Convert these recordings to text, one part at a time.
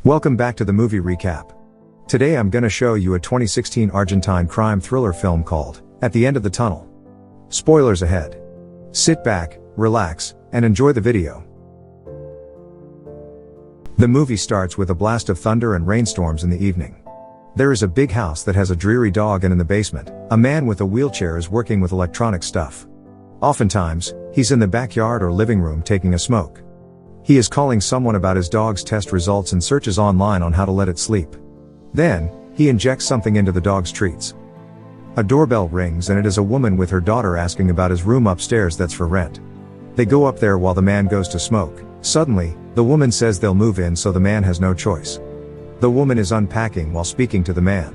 Welcome back to the movie recap. Today I'm gonna show you a 2016 Argentine crime thriller film called At the End of the Tunnel. Spoilers ahead. Sit back, relax, and enjoy the video. The movie starts with a blast of thunder and rainstorms in the evening. There is a big house that has a dreary dog, and in the basement, a man with a wheelchair is working with electronic stuff. Oftentimes, he's in the backyard or living room taking a smoke. He is calling someone about his dog's test results and searches online on how to let it sleep. Then, he injects something into the dog's treats. A doorbell rings and it is a woman with her daughter asking about his room upstairs that's for rent. They go up there while the man goes to smoke. Suddenly, the woman says they'll move in, so the man has no choice. The woman is unpacking while speaking to the man.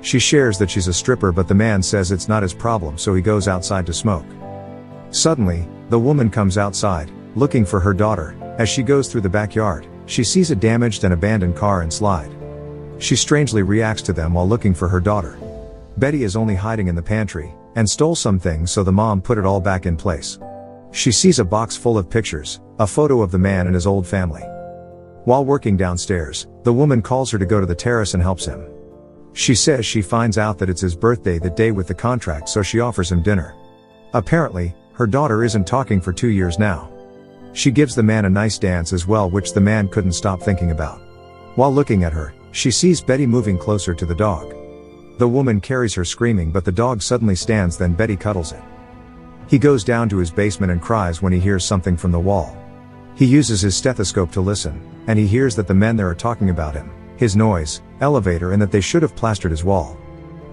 She shares that she's a stripper, but the man says it's not his problem, so he goes outside to smoke. Suddenly, the woman comes outside, looking for her daughter. As she goes through the backyard, she sees a damaged and abandoned car and slide. She strangely reacts to them while looking for her daughter. Betty is only hiding in the pantry, and stole some things, so the mom put it all back in place. She sees a box full of pictures, a photo of the man and his old family. While working downstairs, the woman calls her to go to the terrace and helps him. She says she finds out that it's his birthday that day with the contract, so she offers him dinner. Apparently, her daughter isn't talking for 2 years now. She gives the man a nice dance as well, which the man couldn't stop thinking about. While looking at her, she sees Betty moving closer to the dog. The woman carries her screaming, but the dog suddenly stands, then Betty cuddles it. He goes down to his basement and cries when he hears something from the wall. He uses his stethoscope to listen, and he hears that the men there are talking about him, his noise, elevator, and that they should have plastered his wall.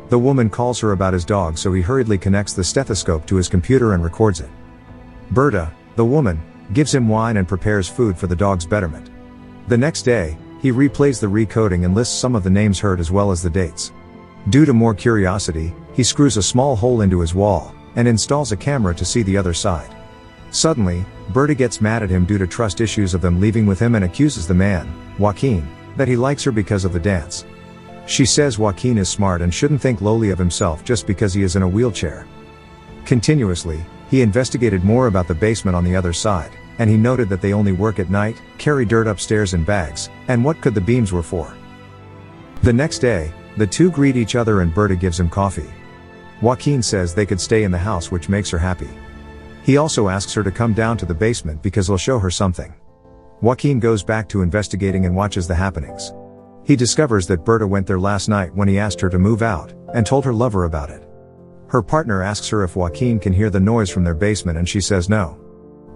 The woman calls her about his dog, so he hurriedly connects the stethoscope to his computer and records it. Berta, the woman, gives him wine and prepares food for the dog's betterment. The next day, he replays the recoding and lists some of the names heard as well as the dates. Due to more curiosity, he screws a small hole into his wall, and installs a camera to see the other side. Suddenly, Berta gets mad at him due to trust issues of them leaving with him and accuses the man, Joaquin, that he likes her because of the dance. She says Joaquin is smart and shouldn't think lowly of himself just because he is in a wheelchair. Continuously, he investigated more about the basement on the other side, and he noted that they only work at night, carry dirt upstairs in bags, and what could the beams were for. The next day, the two greet each other and Berta gives him coffee. Joaquin says they could stay in the house, which makes her happy. He also asks her to come down to the basement because he'll show her something. Joaquin goes back to investigating and watches the happenings. He discovers that Berta went there last night when he asked her to move out, and told her lover about it. Her partner asks her if Joaquin can hear the noise from their basement, and she says no.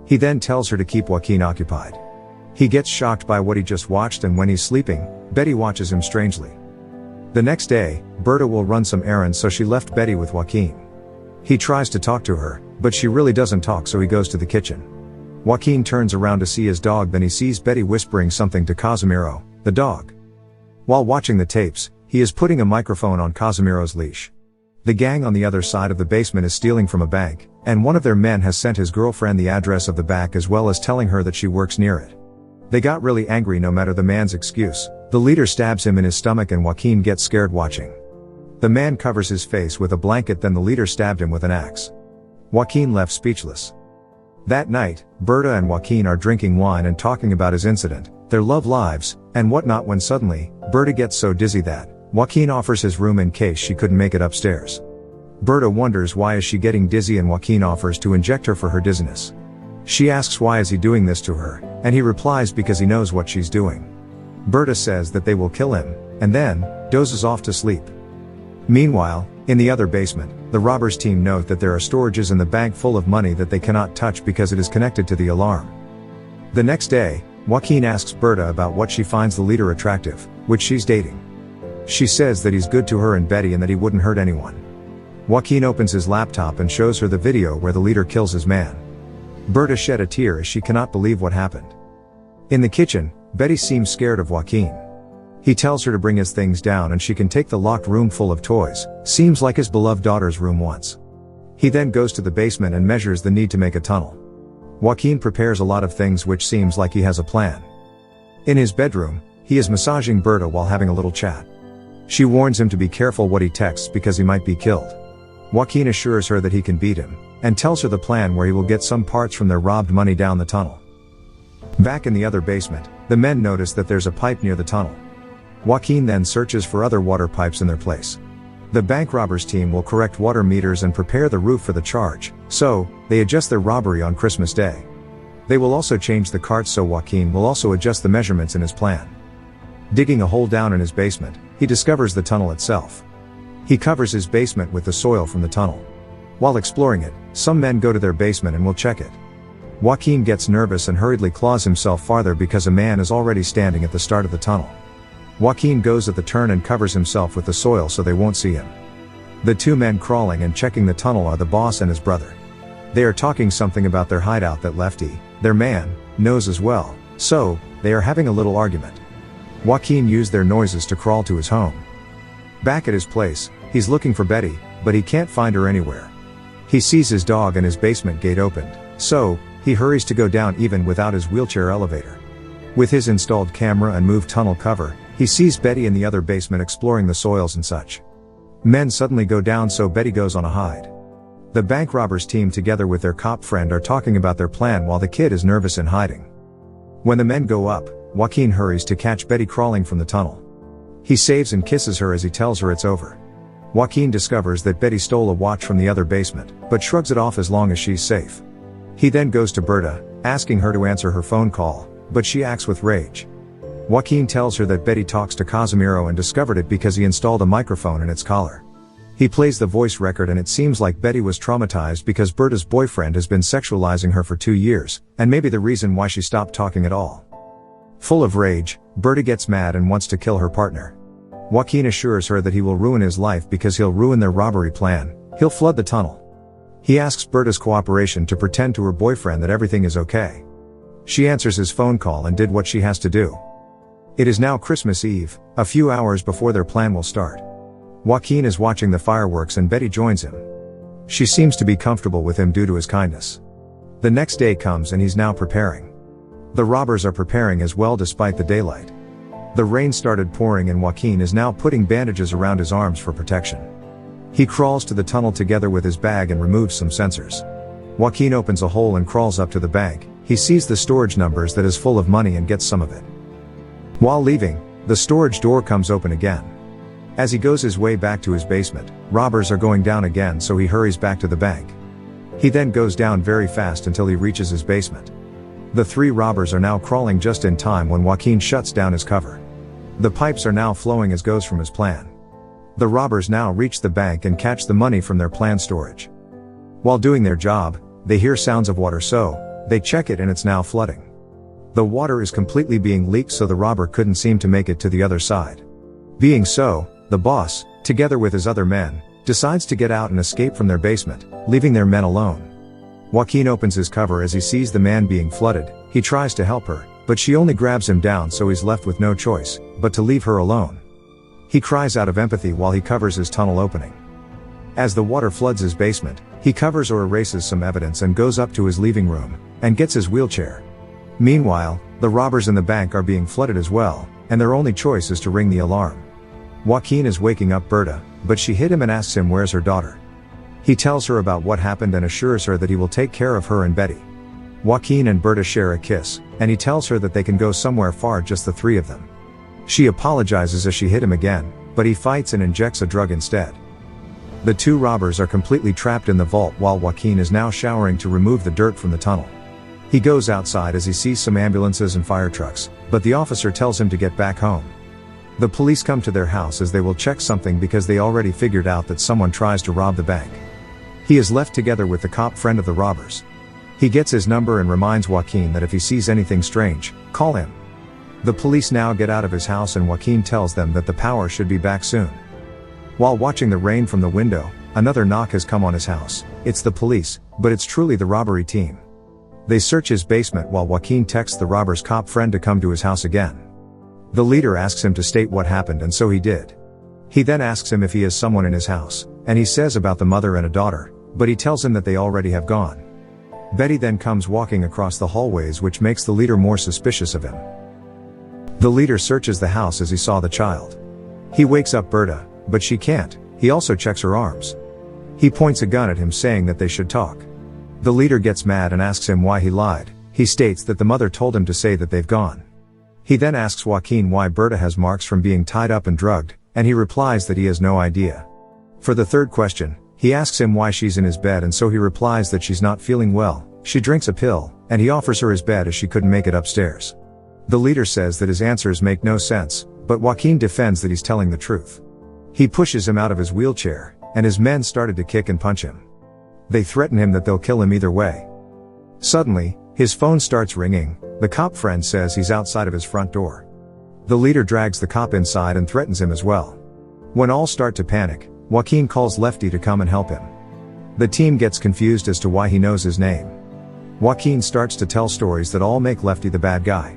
He then tells her to keep Joaquin occupied. He gets shocked by what he just watched, and when he's sleeping, Betty watches him strangely. The next day, Berta will run some errands, so she left Betty with Joaquin. He tries to talk to her, but she really doesn't talk, so he goes to the kitchen. Joaquin turns around to see his dog, then he sees Betty whispering something to Casimiro, the dog. While watching the tapes, he is putting a microphone on Casimiro's leash. The gang on the other side of the basement is stealing from a bank, and one of their men has sent his girlfriend the address of the bank as well as telling her that she works near it. They got really angry no matter the man's excuse. The leader stabs him in his stomach and Joaquin gets scared watching. The man covers his face with a blanket, then the leader stabbed him with an axe. Joaquin left speechless. That night, Berta and Joaquin are drinking wine and talking about his incident, their love lives, and whatnot, when suddenly, Berta gets so dizzy that Joaquin offers his room in case she couldn't make it upstairs. Berta wonders why is she getting dizzy, and Joaquin offers to inject her for her dizziness. She asks why is he doing this to her, and he replies because he knows what she's doing. Berta says that they will kill him, and then dozes off to sleep. Meanwhile, in the other basement, the robbers team note that there are storages in the bank full of money that they cannot touch because it is connected to the alarm. The next day, Joaquin asks Berta about what she finds the leader attractive, which she's dating. She says that he's good to her and Betty and that he wouldn't hurt anyone. Joaquin opens his laptop and shows her the video where the leader kills his man. Berta shed a tear as she cannot believe what happened. In the kitchen, Betty seems scared of Joaquin. He tells her to bring his things down and she can take the locked room full of toys, seems like his beloved daughter's room once. He then goes to the basement and measures the need to make a tunnel. Joaquin prepares a lot of things, which seems like he has a plan. In his bedroom, he is massaging Berta while having a little chat. She warns him to be careful what he texts because he might be killed. Joaquin assures her that he can beat him, and tells her the plan where he will get some parts from their robbed money down the tunnel. Back in the other basement, the men notice that there's a pipe near the tunnel. Joaquin then searches for other water pipes in their place. The bank robbers team will correct water meters and prepare the roof for the charge, so they adjust their robbery on Christmas Day. They will also change the carts, so Joaquin will also adjust the measurements in his plan. Digging a hole down in his basement, he discovers the tunnel itself. He covers his basement with the soil from the tunnel. While exploring it, some men go to their basement and will check it. Joaquin gets nervous and hurriedly claws himself farther because a man is already standing at the start of the tunnel. Joaquin goes at the turn and covers himself with the soil so they won't see him. The two men crawling and checking the tunnel are the boss and his brother. They are talking something about their hideout that Lefty, their man, knows as well, so they are having a little argument. Joaquin used their noises to crawl to his home. Back at his place, he's looking for Betty, but he can't find her anywhere. He sees his dog and his basement gate opened, so he hurries to go down even without his wheelchair elevator. With his installed camera and moved tunnel cover, he sees Betty in the other basement exploring the soils and such. Men suddenly go down, so Betty goes on a hide. The bank robbers team together with their cop friend are talking about their plan while the kid is nervous and hiding. When the men go up, Joaquin hurries to catch Betty crawling from the tunnel. He saves and kisses her as he tells her it's over. Joaquin discovers that Betty stole a watch from the other basement, but shrugs it off as long as she's safe. He then goes to Berta, asking her to answer her phone call, but she acts with rage. Joaquin tells her that Betty talks to Casimiro and discovered it because he installed a microphone in its collar. He plays the voice record and it seems like Betty was traumatized because Berta's boyfriend has been sexualizing her for 2 years, and maybe the reason why she stopped talking at all. Full of rage, Berta gets mad and wants to kill her partner. Joaquin assures her that he will ruin his life because he'll ruin their robbery plan. He'll flood the tunnel. He asks Berta's cooperation to pretend to her boyfriend that everything is okay. She answers his phone call and did what she has to do. It is now Christmas Eve, a few hours before their plan will start. Joaquin is watching the fireworks and Betty joins him. She seems to be comfortable with him due to his kindness. The next day comes and he's now preparing. The robbers are preparing as well despite the daylight. The rain started pouring and Joaquin is now putting bandages around his arms for protection. He crawls to the tunnel together with his bag and removes some sensors. Joaquin opens a hole and crawls up to the bank. He sees the storage numbers that is full of money and gets some of it. While leaving, the storage door comes open again. As he goes his way back to his basement, robbers are going down again, so he hurries back to the bank. He then goes down very fast until he reaches his basement. The 3 robbers are now crawling just in time when Joaquin shuts down his cover. The pipes are now flowing as goes from his plan. The robbers now reach the bank and catch the money from their planned storage. While doing their job, they hear sounds of water, so they check it and it's now flooding. The water is completely being leaked, so the robber couldn't seem to make it to the other side. Being so, the boss, together with his other men, decides to get out and escape from their basement, leaving their men alone. Joaquin opens his cover as he sees the man being flooded. He tries to help her, but she only grabs him down, so he's left with no choice but to leave her alone. He cries out of empathy while he covers his tunnel opening. As the water floods his basement, he covers or erases some evidence and goes up to his living room and gets his wheelchair. Meanwhile, the robbers in the bank are being flooded as well, and their only choice is to ring the alarm. Joaquin is waking up Berta, but she hit him and asks him where's her daughter. He tells her about what happened and assures her that he will take care of her and Betty. Joaquin and Berta share a kiss, and he tells her that they can go somewhere far, just the 3 of them. She apologizes as she hit him again, but he fights and injects a drug instead. The 2 robbers are completely trapped in the vault while Joaquin is now showering to remove the dirt from the tunnel. He goes outside as he sees some ambulances and fire trucks, but the officer tells him to get back home. The police come to their house as they will check something because they already figured out that someone tries to rob the bank. He is left together with the cop friend of the robbers. He gets his number and reminds Joaquin that if he sees anything strange, call him. The police now get out of his house and Joaquin tells them that the power should be back soon. While watching the rain from the window, another knock has come on his house. It's the police, but it's truly the robbery team. They search his basement while Joaquin texts the robber's cop friend to come to his house again. The leader asks him to state what happened, and so he did. He then asks him if he has someone in his house, and he says about the mother and a daughter, but he tells him that they already have gone. Betty then comes walking across the hallways, which makes the leader more suspicious of him. The leader searches the house as he saw the child. He wakes up Berta, but she can't. He also checks her arms. He points a gun at him saying that they should talk. The leader gets mad and asks him why he lied. He states that the mother told him to say that they've gone. He then asks Joaquin why Berta has marks from being tied up and drugged, and he replies that he has no idea. For the third question, he asks him why she's in his bed, and so he replies that she's not feeling well. She drinks a pill, and he offers her his bed as she couldn't make it upstairs. The leader says that his answers make no sense, but Joaquin defends that he's telling the truth. He pushes him out of his wheelchair, and his men started to kick and punch him. They threaten him that they'll kill him either way. Suddenly, his phone starts ringing. The cop friend says he's outside of his front door. The leader drags the cop inside and threatens him as well. When all start to panic, Joaquin calls Lefty to come and help him. The team gets confused as to why he knows his name. Joaquin starts to tell stories that all make Lefty the bad guy.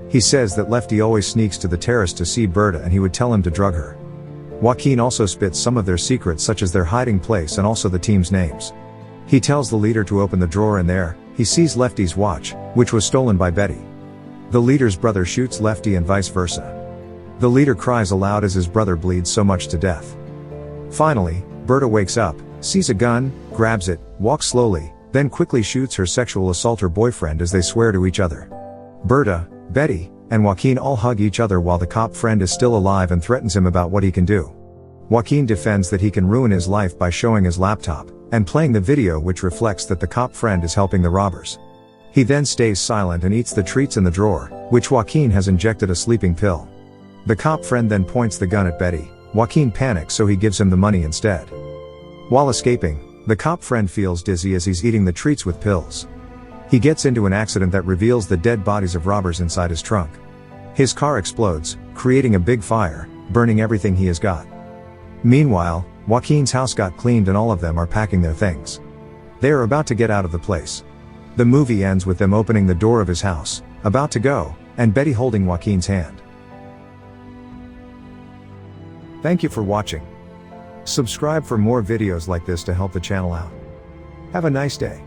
He says that Lefty always sneaks to the terrace to see Berta and he would tell him to drug her. Joaquin also spits some of their secrets, such as their hiding place and also the team's names. He tells the leader to open the drawer, and there, he sees Lefty's watch, which was stolen by Betty. The leader's brother shoots Lefty and vice versa. The leader cries aloud as his brother bleeds so much to death. Finally, Berta wakes up, sees a gun, grabs it, walks slowly, then quickly shoots her sexual assaulter boyfriend as they swear to each other. Berta, Betty, and Joaquin all hug each other while the cop friend is still alive and threatens him about what he can do. Joaquin defends that he can ruin his life by showing his laptop and playing the video, which reflects that the cop friend is helping the robbers. He then stays silent and eats the treats in the drawer, which Joaquin has injected a sleeping pill. The cop friend then points the gun at Betty. Joaquin panics, so he gives him the money instead. While escaping, the cop friend feels dizzy as he's eating the treats with pills. He gets into an accident that reveals the dead bodies of robbers inside his trunk. His car explodes, creating a big fire, burning everything he has got. Meanwhile, Joaquin's house got cleaned and all of them are packing their things. They are about to get out of the place. The movie ends with them opening the door of his house, about to go, and Betty holding Joaquin's hand. Thank you for watching. Subscribe for more videos like this to help the channel out. Have a nice day.